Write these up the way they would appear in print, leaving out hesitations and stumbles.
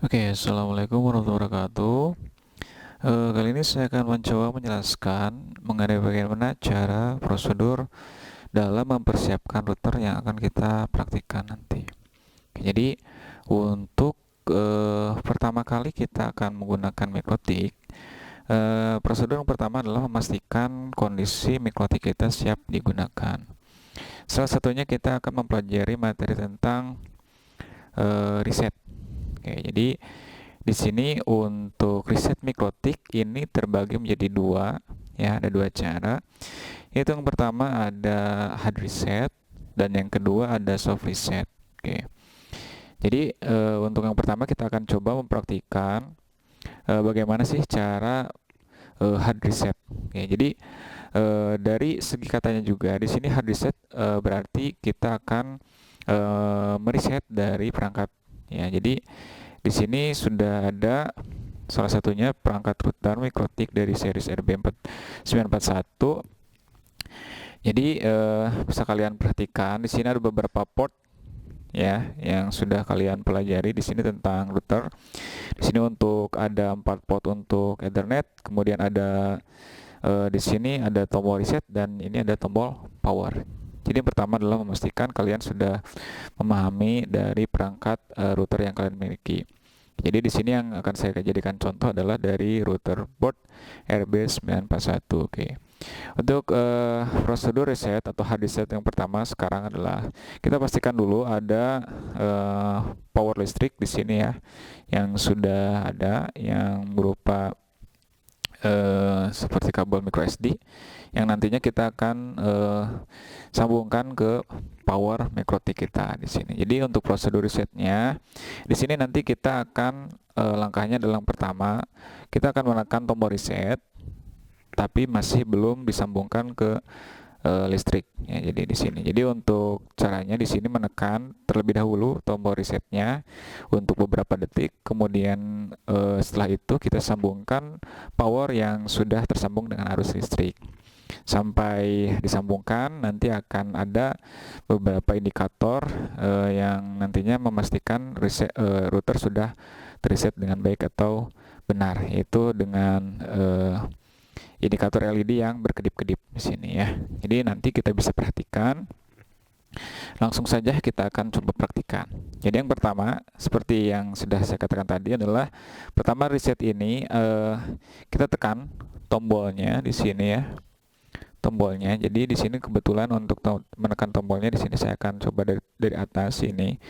Oke, assalamualaikum warahmatullahi wabarakatuh. Kali ini saya akan mencoba menjelaskan mengenai bagaimana cara prosedur dalam mempersiapkan router yang akan kita praktikkan nanti. Oke, jadi untuk pertama kali kita akan menggunakan mikrotik. Prosedur yang pertama adalah memastikan kondisi mikrotik kita siap digunakan. Salah satunya kita akan mempelajari materi tentang riset. Oke, jadi di sini untuk riset mikrotik ini terbagi menjadi dua, ya, ada dua cara. Itu yang pertama ada hard reset dan yang kedua ada soft reset. Oke. Jadi untuk yang pertama kita akan coba mempraktikkan bagaimana sih cara hard reset. Oke, jadi dari segi katanya juga di sini hard reset berarti kita akan mereset dari perangkat. Ya, jadi di sini sudah ada salah satunya perangkat router mikrotik dari series RB941. Jadi bisa kalian perhatikan di sini ada beberapa port, ya, yang sudah kalian pelajari di sini tentang router. Di sini untuk ada 4 port untuk Ethernet, kemudian ada di sini ada tombol reset dan ini ada tombol power. Jadi yang pertama adalah memastikan kalian sudah memahami dari perangkat router yang kalian miliki. Jadi di sini yang akan saya jadikan contoh adalah dari router board RB941. Oke. Untuk prosedur reset atau hard reset yang pertama sekarang adalah kita pastikan dulu ada power listrik di sini, ya, yang sudah ada yang berupa seperti kabel micro SD yang nantinya kita akan sambungkan ke power mikrotik kita di sini. Jadi untuk prosedur resetnya di sini nanti kita akan langkahnya adalah pertama kita akan menekan tombol reset tapi masih belum disambungkan ke listrik, ya. Jadi di sini. Jadi untuk caranya di sini menekan terlebih dahulu tombol resetnya untuk beberapa detik, kemudian setelah itu kita sambungkan power yang sudah tersambung dengan arus listrik. Sampai disambungkan nanti akan ada beberapa indikator yang nantinya memastikan router sudah terreset dengan baik atau benar, yaitu dengan indikator LED yang berkedip-kedip di sini, ya. Jadi nanti kita bisa perhatikan. Langsung saja kita akan coba praktikan. Jadi yang pertama, seperti yang sudah saya katakan tadi adalah pertama reset ini kita tekan tombolnya di sini, ya. Tombolnya. Jadi di sini kebetulan untuk menekan tombolnya di sini saya akan coba dari atas ini.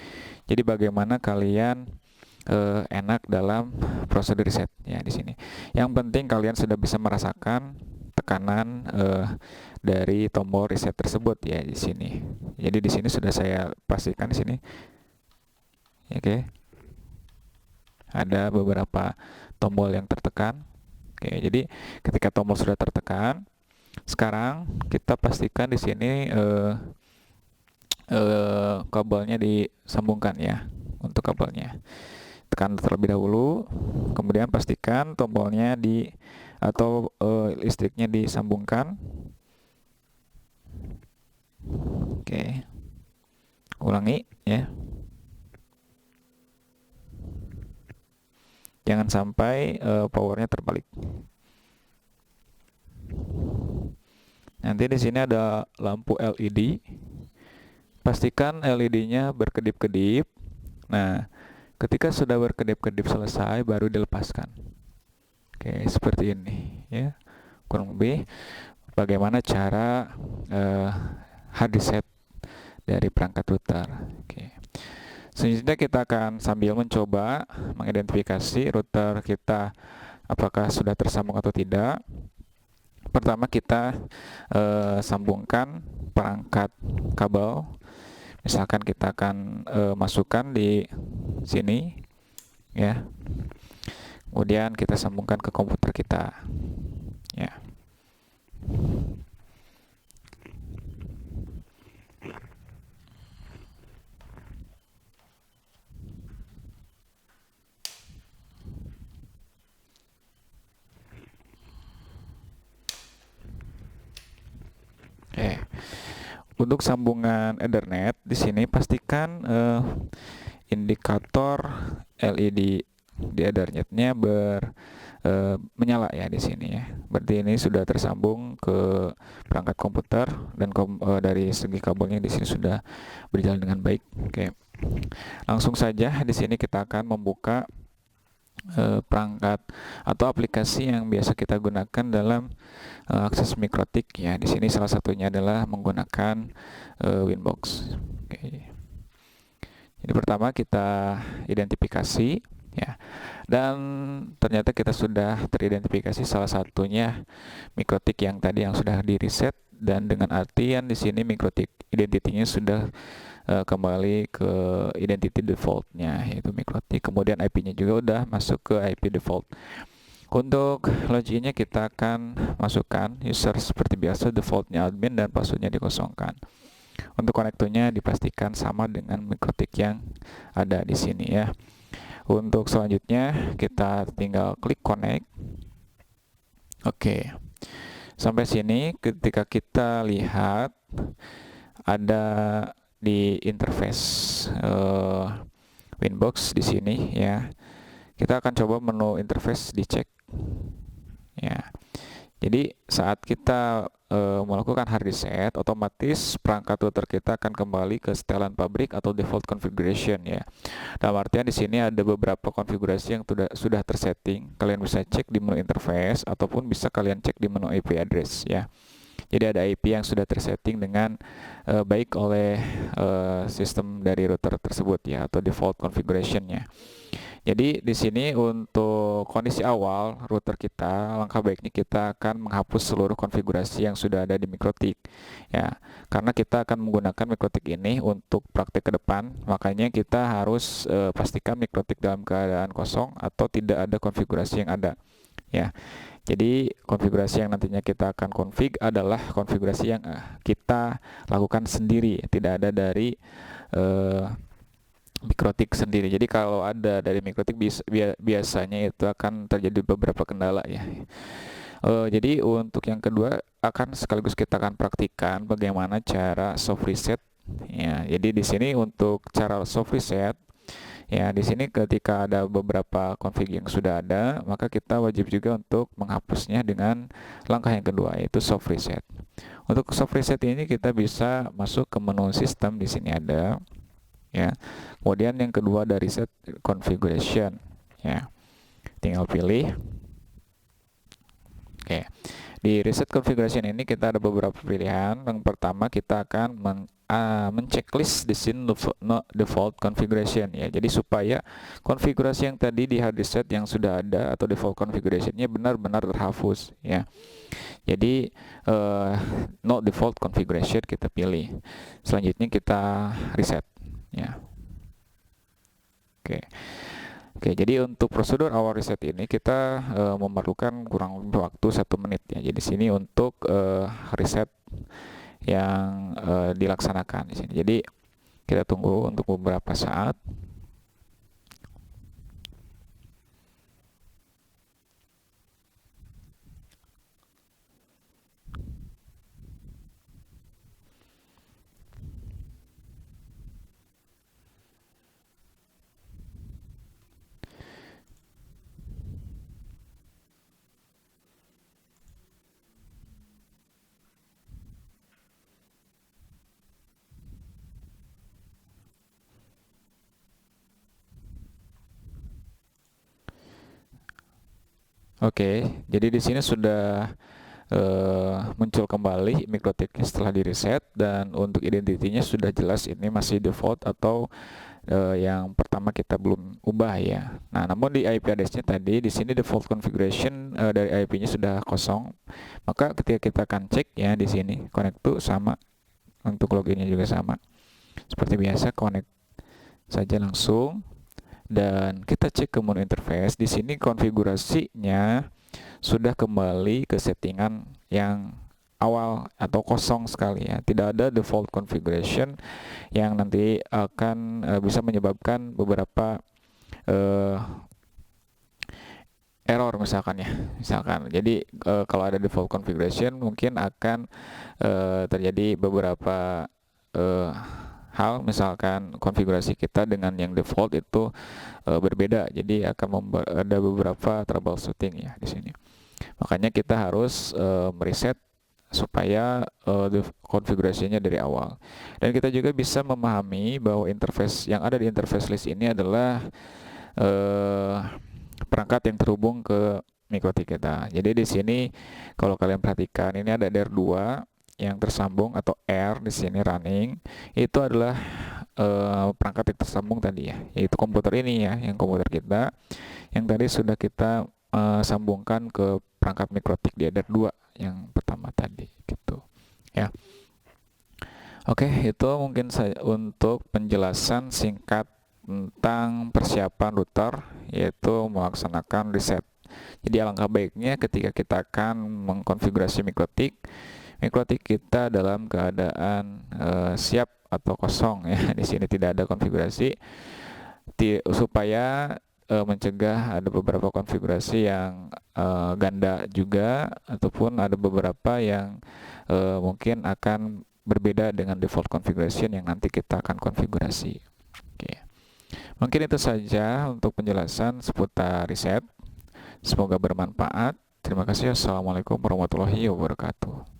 Jadi bagaimana kalian enak dalam prosedur reset, ya, di sini. Yang penting kalian sudah bisa merasakan tekanan dari tombol reset tersebut, ya, di sini. Jadi di sini sudah saya pastikan di sini. Oke. Ada beberapa tombol yang tertekan. Oke, jadi ketika tombol sudah tertekan, sekarang kita pastikan di sini kabelnya disambungkan, ya, untuk kabelnya. Tekan terlebih dahulu, kemudian pastikan tombolnya atau listriknya disambungkan. Oke, ulangi, ya. Jangan sampai powernya terbalik. Nanti di sini ada lampu LED. Pastikan LED-nya berkedip-kedip. Nah, ketika sudah berkedip-kedip selesai, baru dilepaskan. Oke, seperti ini, ya. Kurang lebih bagaimana cara hard reset dari perangkat router. Oke. Selanjutnya kita akan sambil mencoba mengidentifikasi router kita apakah sudah tersambung atau tidak. Pertama kita sambungkan perangkat kabel. Misalkan kita akan masukkan di sini, ya. Kemudian kita sambungkan ke komputer kita, ya. Oke. Untuk sambungan Ethernet di sini pastikan indikator LED dia Ethernet-nya menyala ya di sini ya. Berarti ini sudah tersambung ke perangkat komputer dan dari segi kabelnya di sini sudah berjalan dengan baik. Oke. Langsung saja di sini kita akan membuka perangkat atau aplikasi yang biasa kita gunakan dalam akses mikrotik ya. Di sini salah satunya adalah menggunakan Winbox. Oke. Jadi pertama kita identifikasi ya. Dan ternyata kita sudah teridentifikasi salah satunya mikrotik yang tadi yang sudah di reset, dan dengan artian di sini mikrotik identitinya sudah kembali ke identity defaultnya yaitu mikrotik. Kemudian IP-nya juga udah masuk ke IP default. Untuk loginnya kita akan masukkan user seperti biasa, defaultnya admin dan passwordnya dikosongkan. Untuk konektornya dipastikan sama dengan mikrotik yang ada di sini ya. Untuk selanjutnya kita tinggal klik connect. Oke. Sampai sini ketika kita lihat ada di interface Winbox di sini ya. Kita akan coba menu interface dicek ya. Jadi saat kita melakukan hard reset, otomatis perangkat router kita akan kembali ke setelan pabrik atau default configuration ya. Dalam artian di sini ada beberapa konfigurasi yang sudah tersetting. Kalian bisa cek di menu interface ataupun bisa kalian cek di menu IP address ya. Jadi ada IP yang sudah tersetting dengan baik oleh sistem dari router tersebut ya, atau default configuration-nya. Jadi di sini untuk kondisi awal router kita, langkah baiknya kita akan menghapus seluruh konfigurasi yang sudah ada di mikrotik ya. Karena kita akan menggunakan mikrotik ini untuk praktek ke depan, makanya kita harus pastikan mikrotik dalam keadaan kosong atau tidak ada konfigurasi yang ada ya. Jadi konfigurasi yang nantinya kita akan config adalah konfigurasi yang kita lakukan sendiri, tidak ada dari mikrotik sendiri. Jadi kalau ada dari mikrotik biasanya itu akan terjadi beberapa kendala ya. Jadi untuk yang kedua akan sekaligus kita akan praktikkan bagaimana cara soft reset ya. Jadi di sini untuk cara soft reset ya, di sini ketika ada beberapa config yang sudah ada, maka kita wajib juga untuk menghapusnya dengan langkah yang kedua yaitu soft reset. Untuk soft reset ini kita bisa masuk ke menu sistem, di sini ada ya. Kemudian yang kedua dari reset configuration ya. Tinggal pilih. Oke. Di reset configuration ini kita ada beberapa pilihan. Yang pertama kita akan menceklis di sini default configuration ya. Jadi supaya konfigurasi yang tadi di hard reset yang sudah ada atau default configuration-nya benar-benar terhapus ya. Jadi no default configuration kita pilih. Selanjutnya kita reset ya. Oke, jadi untuk prosedur awal reset ini kita memerlukan kurang lebih waktu 1 menit ya. Jadi sini untuk reset yang dilaksanakan di sini. Jadi kita tunggu untuk beberapa saat. Oke, jadi di sini sudah muncul kembali mikrotiknya setelah di reset, dan untuk identitinya sudah jelas ini masih default atau yang pertama kita belum ubah ya. Nah, namun di IP address-nya tadi di sini default configuration dari IP-nya sudah kosong. Maka ketika kita akan cek ya di sini connect to sama, untuk loginnya juga sama. Seperti biasa connect saja langsung. Dan kita cek ke menu interface, di sini konfigurasinya sudah kembali ke settingan yang awal atau kosong sekali ya. Tidak ada default configuration yang nanti akan bisa menyebabkan beberapa error misalkan ya. Jadi kalau ada default configuration mungkin akan terjadi beberapa hal, misalkan konfigurasi kita dengan yang default itu berbeda, jadi akan ada beberapa troubleshooting ya di sini. Makanya kita harus mereset supaya konfigurasinya dari awal. Dan kita juga bisa memahami bahwa interface yang ada di interface list ini adalah eh, perangkat yang terhubung ke MikroTik kita. Jadi di sini kalau kalian perhatikan ini ada DR2 yang tersambung atau R di sini running, itu adalah perangkat yang tersambung tadi ya, yaitu komputer ini ya, yang komputer kita yang tadi sudah kita sambungkan ke perangkat MikroTik di DR2 yang pertama tadi gitu ya. Oke, itu mungkin saja untuk penjelasan singkat tentang persiapan router, yaitu melaksanakan reset. Jadi alangkah baiknya ketika kita akan mengkonfigurasi MikroTik kita dalam keadaan siap atau kosong ya. Di sini tidak ada konfigurasi supaya mencegah ada beberapa konfigurasi yang ganda juga, ataupun ada beberapa yang mungkin akan berbeda dengan default configuration yang nanti kita akan konfigurasi. Oke. Mungkin itu saja untuk penjelasan seputar reset. Semoga bermanfaat. Terima kasih. Assalamualaikum warahmatullahi wabarakatuh.